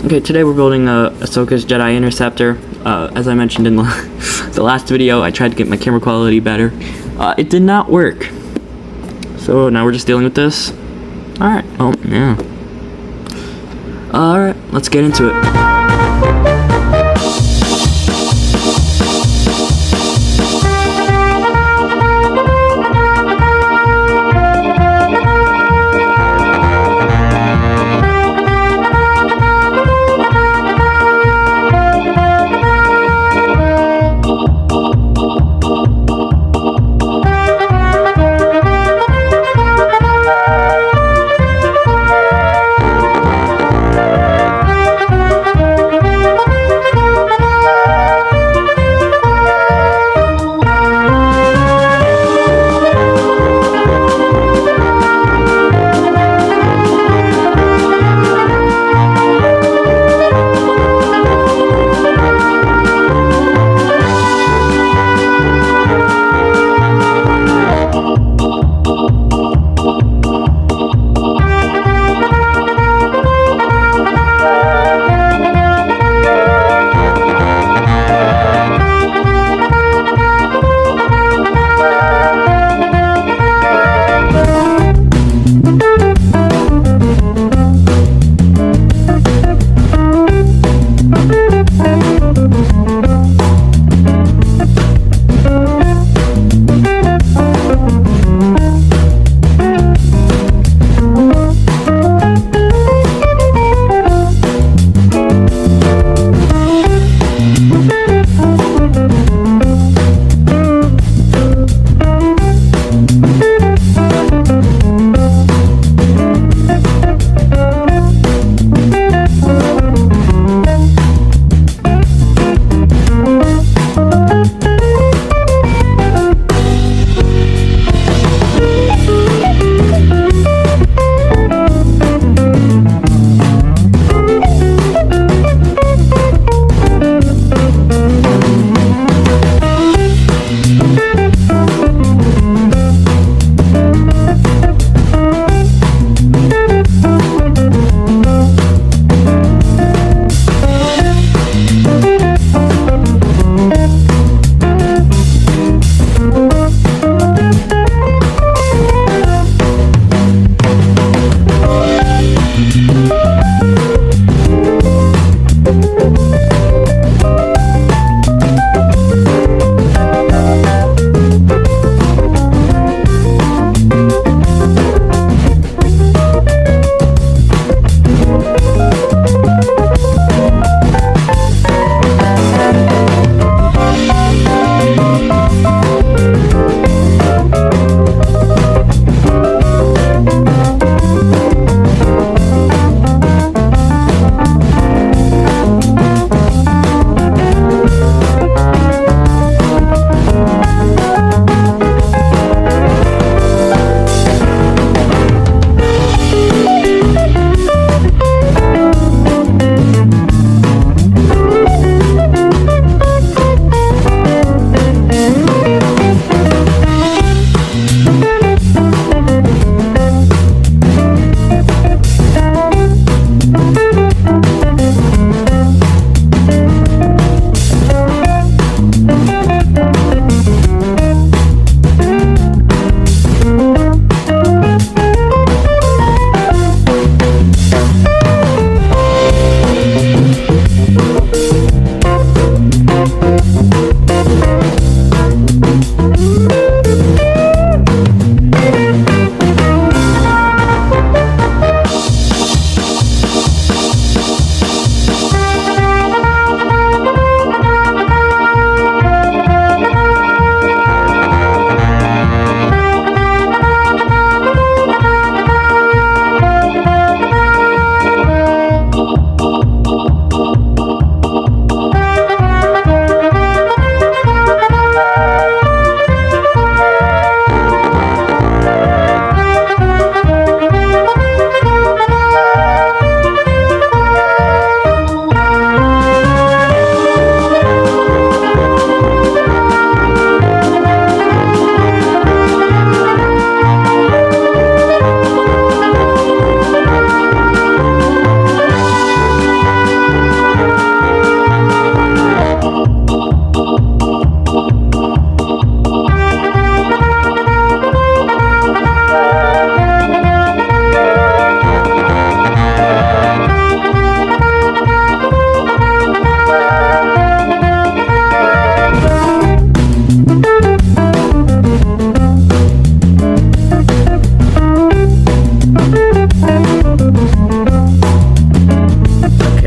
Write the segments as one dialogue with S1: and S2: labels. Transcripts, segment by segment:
S1: Okay, today we're building Ahsoka's Jedi Interceptor. As I mentioned in the last video, I tried to get my camera quality better. It did not work. So now we're just dealing with this. Alright, oh, yeah. Alright, let's get into it.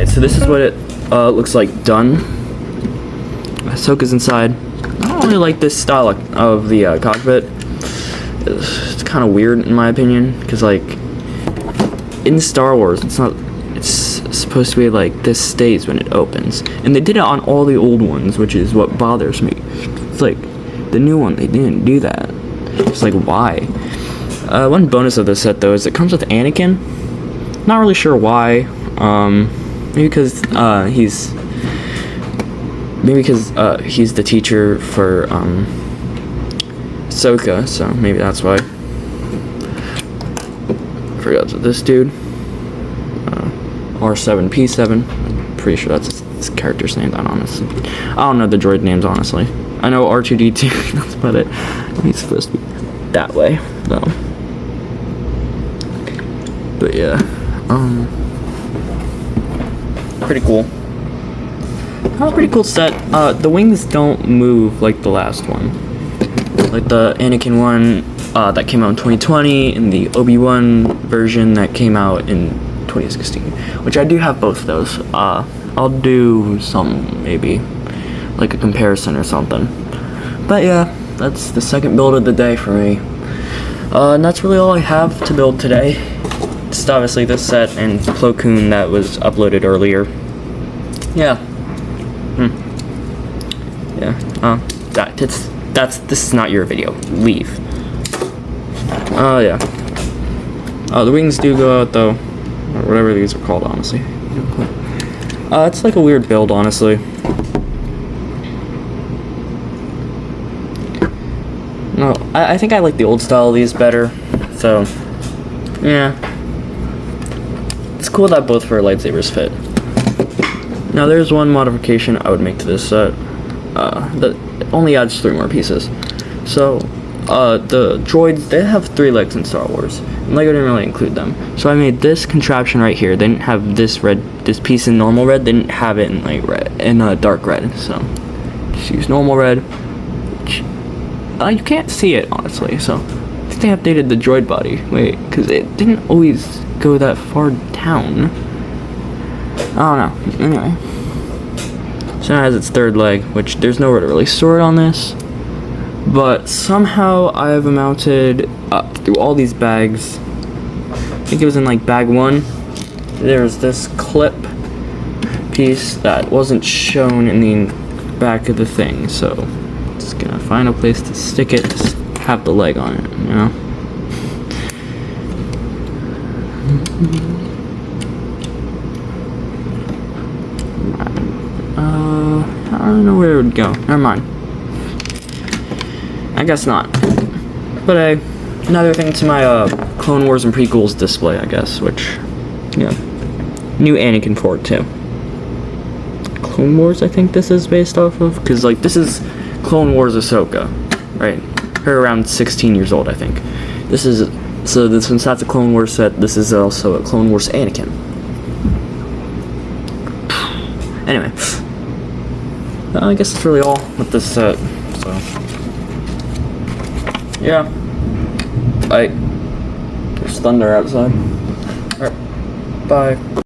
S1: Alright, so this is what it looks like done. Ahsoka's inside. I don't really like this style of the cockpit. It's kind of weird in my opinion, because like in Star Wars, it's supposed to be like this stays when it opens, and they did it on all the old ones, which is what bothers me. It's like the new one, they didn't do that. It's like, why? One bonus of this set though is it comes with Anakin. Not really sure why. Maybe because he's the teacher for Ahsoka, so maybe that's why. I forgot this dude. R7P7. I'm pretty sure that's his character's name. I don't know the droid names honestly. I know R2D2. That's about it. He's supposed to be that way though. But yeah, pretty cool. Pretty cool set. The wings don't move like the last one. Like the Anakin one that came out in 2020, and the Obi-Wan version that came out in 2016. Which I do have both of those. I'll do some, maybe, like a comparison or something. But yeah, that's the second build of the day for me. And that's really all I have to build today. Just obviously this set and Plo Koon that was uploaded earlier. Yeah. Yeah. This is not your video. Leave. Yeah. The wings do go out though, or whatever these are called, honestly. It's like a weird build, honestly. No, I think I like the old style of these better. So, yeah. It's cool that both of our lightsabers fit. Now there's one modification I would make to this set. That only adds 3 more pieces. So, the droids, they have 3 legs in Star Wars. And LEGO didn't really include them. So I made this contraption right here. They didn't have this piece in normal red. They didn't have it in like red, in dark red. So, just use normal red. You can't see it, honestly. So, I think they updated the droid body. Wait, because it didn't always go that far down. I don't know. Anyway. So now it has its 3rd leg, which there's nowhere to really store it on this. But somehow I have mounted through all these bags. I think it was in like bag 1. There's this clip piece that wasn't shown in the back of the thing. So just gonna find a place to stick it, just have the leg on it, you know? I don't know where it would go. Never mind. I guess not. But another thing to my Clone Wars and prequels display, I guess, which, yeah. New Anakin Ford too. Clone Wars, I think this is based off of, because like this is Clone Wars Ahsoka, right? Her around 16 years old, I think. This is, so this, since that's a Clone Wars set, this is also a Clone Wars Anakin. Anyway, I guess that's really all with this set. So, yeah. There's thunder outside. Alright, bye.